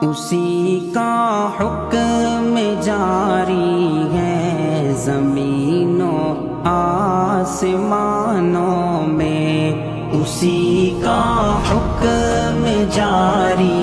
उसी का हुक्म जारी है ज़मीनों आसमानों में, उसी का हुक्म जारी